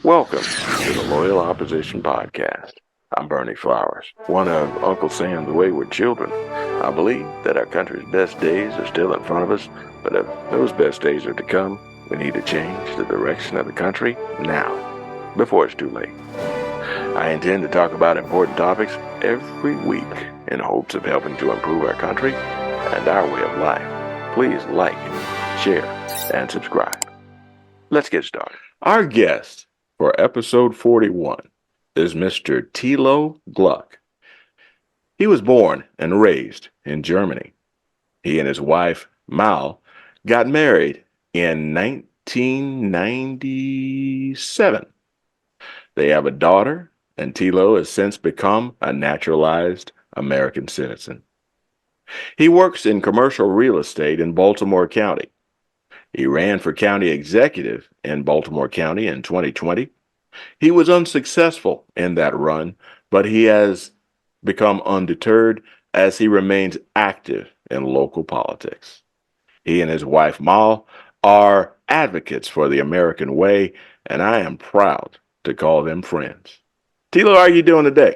Welcome to the Loyal Opposition Podcast. I'm Bernie Flowers, one of Uncle Sam's wayward children. I believe that our country's best days are still in front of us, but if those best days are to come, we need to change the direction of the country now, before it's too late. I intend to talk about important topics every week in hopes of helping to improve our country and our way of life. Please like, share, and subscribe. Let's get started. Our guest for episode 41 is Mr. Thilo Gluck. He was born and raised in Germany. He and his wife, Mal, got married in 1997. They have a daughter, and Thilo has since become a naturalized American citizen. He works in commercial real estate in Baltimore County. He ran for county executive in Baltimore County in 2020. He was unsuccessful in that run, but he has become undeterred as he remains active in local politics. He and his wife, Mal, are advocates for the American way, and I am proud to call them friends. Thilo, how are you doing today?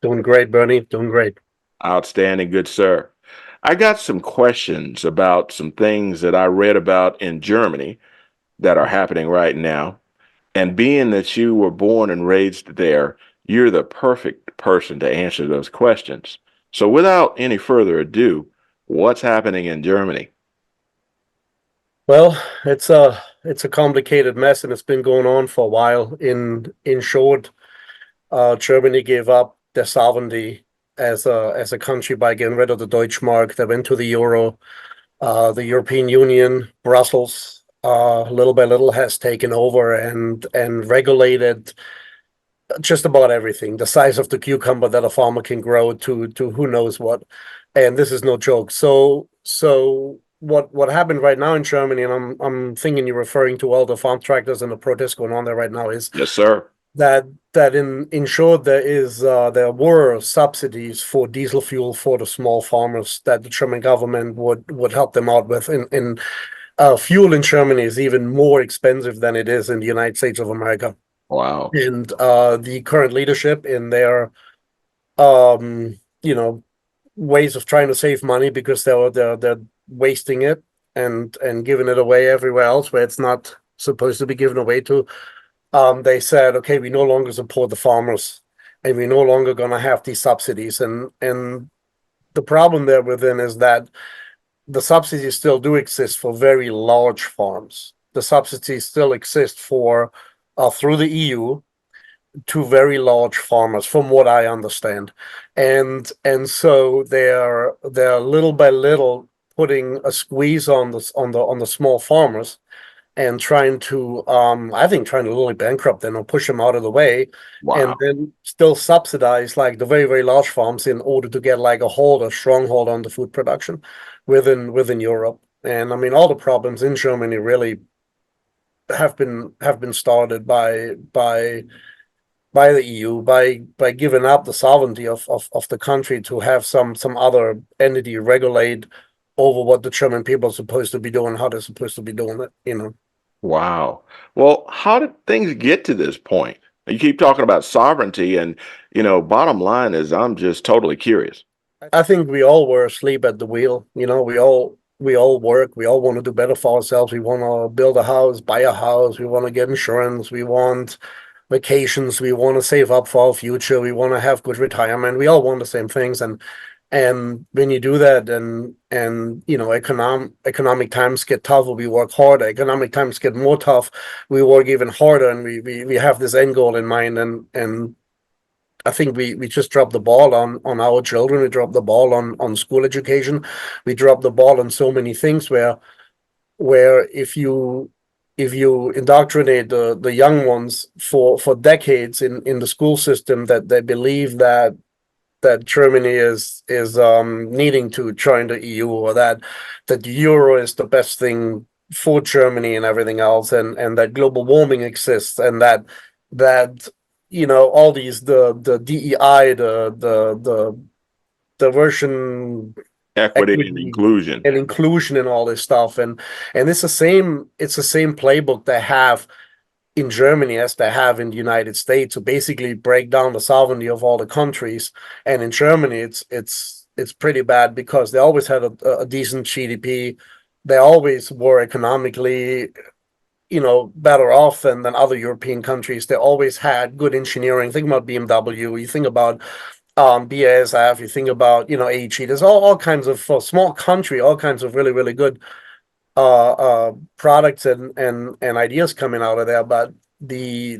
Doing great, Bernie. Doing great. Outstanding, good sir. I got some questions about some things that I read about in Germany that are happening right now. And being that you were born and raised there, you're the perfect person to answer those questions. So without any further ado, what's happening in Germany? Well, it's a complicated mess, and it's been going on for a while. In short, Germany gave up their sovereignty as a country by getting rid of the Deutschmark. They went to the euro. The European Union, Brussels, little by little has taken over and regulated just about everything. The size of the cucumber that a farmer can grow to who knows what, and this is no joke. So what happened right now in Germany, and I'm thinking you're referring to all the farm tractors and the protests going on there right now, is Yes, sir. that in short there were subsidies for diesel fuel for the small farmers that the German government would help them out with. In Fuel in Germany is even more expensive than it is in the United States of America. Wow. And the current leadership in their um, you know ways of trying to save money, because they're wasting it and giving it away everywhere else where it's not supposed to be given away to. They said, okay, we no longer support the farmers, and we're no longer going to have these subsidies. And the problem there within is that the subsidies still do exist for very large farms. The subsidies still exist for through the EU to very large farmers, from what I understand, and so they're little by little putting a squeeze on the small farmers, and trying to I think trying to really bankrupt them or push them out of the way, and Wow. then still subsidize like the very, very large farms in order to get like a stronghold on the food production within Europe. And I mean, all the problems in Germany really have been started by the EU, by giving up the sovereignty of the country to have some other entity regulate over what the German people are supposed to be doing, how they're supposed to be doing it. Wow. Well, how did things get to this point? You keep talking about sovereignty, and, bottom line is I'm just totally curious. I think we all were asleep at the wheel. We all work. We all want to do better for ourselves. We want to build a house, buy a house. We want to get insurance. We want vacations. We want to save up for our future. We want to have good retirement. We all want the same things. And when you do that, and economic times get tougher, we work harder. Economic times get more tough, we work even harder, and we have this end goal in mind. And I think we just dropped the ball on our children. We dropped the ball on school education. We dropped the ball on so many things where if you indoctrinate the young ones for decades in the school system, that they believe that Germany is needing to join the EU, or that the euro is the best thing for Germany and everything else, and that global warming exists, and that all these the DEI, the diversion, Equity and equity, inclusion. and inclusion, and all this stuff. And it's the same playbook they have in Germany as they have in the United States, to basically break down the sovereignty of all the countries. And in Germany, it's pretty bad because they always had a decent GDP. They always were economically, better off than other European countries. They always had good engineering. Think about BMW. You think about BASF. You think about AG. There's all kinds of, for a small country, all kinds of really really good products and ideas coming out of there. But the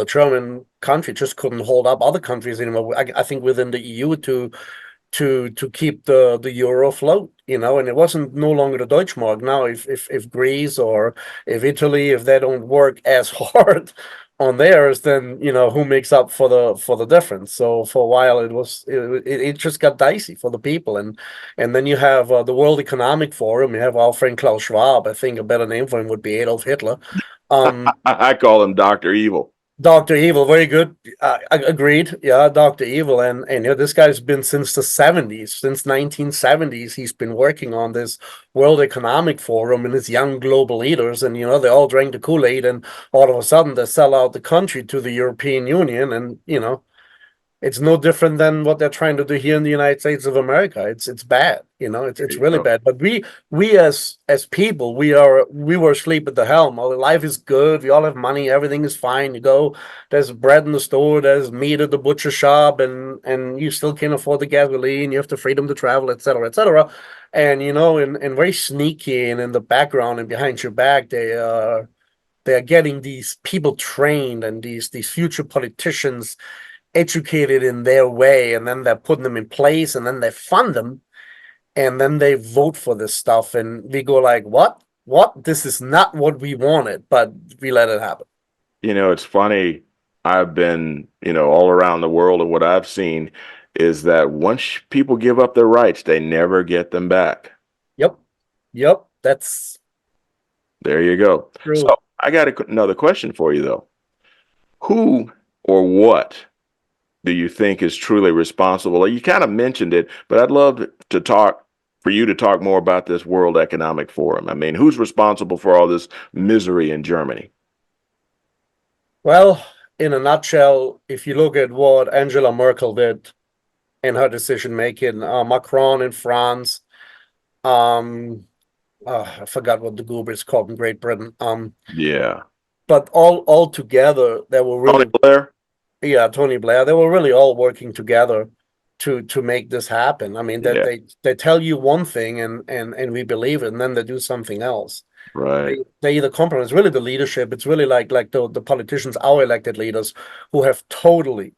German country just couldn't hold up other countries anymore. I think within the EU to keep the euro afloat, and it wasn't no longer the Deutschmark. Now, if Greece or if Italy, if they don't work as hard on theirs, then who makes up for the difference? So for a while, it just got dicey for the people, and then you have the World Economic Forum. You have our friend Klaus Schwab. I think a better name for him would be Adolf Hitler. Um, I call him Dr. Evil. Dr. Evil, very good. Agreed. Yeah, Dr. Evil, and this guy's been since the 70s, since 1970s. He's been working on this World Economic Forum and his young global leaders, and they all drank the Kool-Aid, and all of a sudden they sell out the country to the European Union, and it's no different than what they're trying to do here in the United States of America. It's bad, There it's you really go. bad. But we as people, we were asleep at the helm. Our life is good. We all have money. Everything is fine. You go, there's bread in the store. There's meat at the butcher shop, and you still can't afford the gasoline. You have the freedom to travel, etc., etc. And and very sneaky and in the background and behind your back, they are getting these people trained and these future politicians educated in their way, and then they're putting them in place, and then they fund them, and then they vote for this stuff, and we go like, what, this is not what we wanted, but we let it happen. It's funny. I've been, all around the world, and what I've seen is that once people give up their rights, they never get them back. Yep, yep, that's There you go. So true. I got another question for you, though. Who or what do you think is truly responsible? You kind of mentioned it, but I'd love for you to talk more about this World Economic Forum. I mean, who's responsible for all this misery in Germany? Well, in a nutshell, if you look at what Angela Merkel did in her decision making, Macron in France, um I forgot what the group is called in Great Britain, Yeah. but all together they were Tony really, Blair? yeah, Tony Blair, they were really all working together to make this happen. I mean, that Yeah, they tell you one thing, and we believe it, and then they do something else. right. They either compromise. Really, the leadership. It's really like the politicians, our elected leaders, who have totally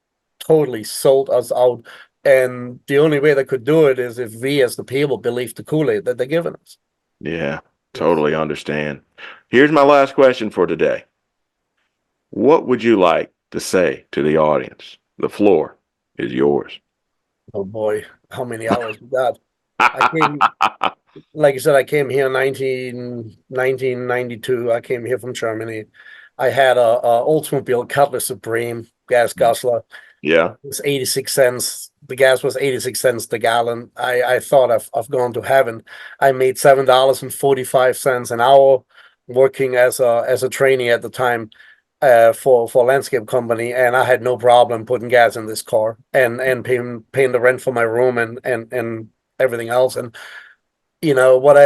sold us out. And the only way they could do it is if we, as the people, believe the Kool-Aid that they're giving us. Yeah, Yes. totally understand. Here's my last question for today. What would you like to say to the audience? The floor is yours. Oh boy, how many hours we got? I came, like you said, I came here in 1992. I came here from Germany. I had a Oldsmobile Cutlass Supreme gas guzzler. Yeah, It was 86 cents. The gas was 86 cents the gallon. I thought I've gone to heaven. I made $7.45 an hour working as a trainee at the time, for a landscape company, and I had no problem putting gas in this car and paying the rent for my room and everything else. And what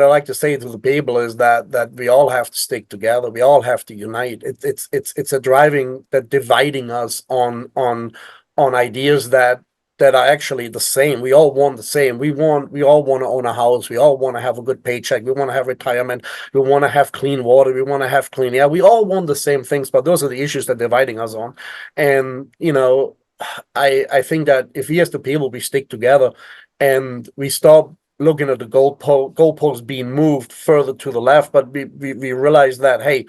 I like to say to the people is that we all have to stick together. We all have to unite. It's a driving that dividing us on ideas that are actually the same. We all want the same. We all want to own a house. We all want to have a good paycheck. We want to have retirement. We want to have clean water. We want to have clean air. We all want the same things, but those are the issues that dividing us on. And I think that if we as the people we stick together and we stop looking at the goalpost being moved further to the left, but we realize that, hey,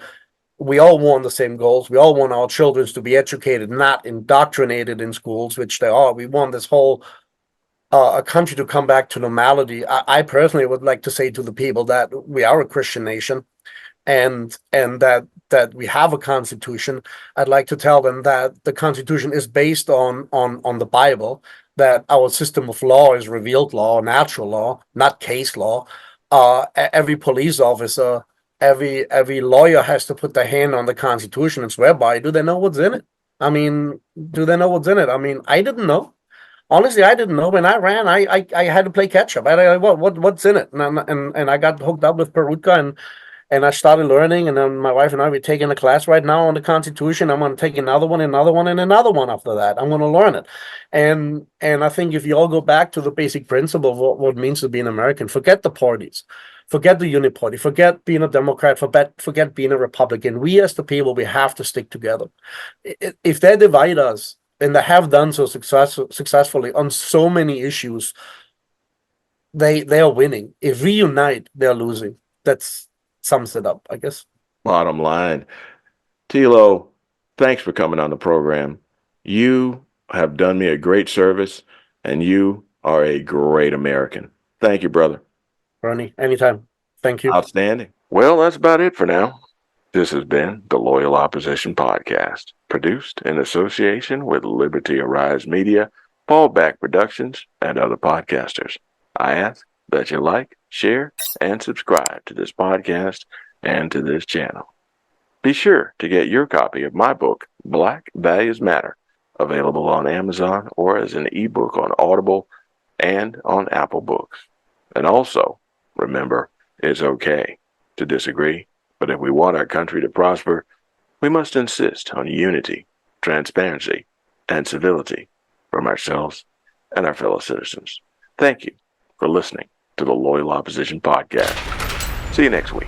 we all want the same goals. We all want our children to be educated, not indoctrinated in schools, which they are. We want this whole a country to come back to normality. I personally would like to say to the people that we are a Christian nation, and that we have a constitution. I'd like to tell them that the constitution is based on the Bible, that our system of law is revealed law, natural law, not case law. Every police officer every lawyer has to put their hand on the Constitution and swear by it. Do they know what's in it? I mean, do they know what's in it? I mean, I didn't know. Honestly, I didn't know. When I ran, I had to play catch up. What's in it? And I got hooked up with Perutka, and I started learning. And then my wife and I, we're taking a class right now on the Constitution. I'm going to take another one, another one, and another one after that. I'm going to learn it. And I think if you all go back to the basic principle of what it means to be an American, forget the parties, forget the unit party, forget being a Democrat, forget being a Republican. We as the people, we have to stick together. If they divide us, and they have done so successfully on so many issues, they are winning. If we unite, they're losing. That sums it up, I guess. Bottom line, Thilo, thanks for coming on the program. You have done me a great service, and you are a great American. Thank you, brother. Bernie, anytime. Thank you. Outstanding. Well, that's about it for now. This has been the Loyal Opposition Podcast, produced in association with Liberty Arise Media, Fallback Productions, and other podcasters. I ask that you like, share, and subscribe to this podcast and to this channel. Be sure to get your copy of my book, Black Values Matter, available on Amazon or as an ebook on Audible and on Apple Books. And also, remember, it's okay to disagree, but if we want our country to prosper, we must insist on unity, transparency, and civility from ourselves and our fellow citizens. Thank you for listening to the Loyal Opposition Podcast. See you next week.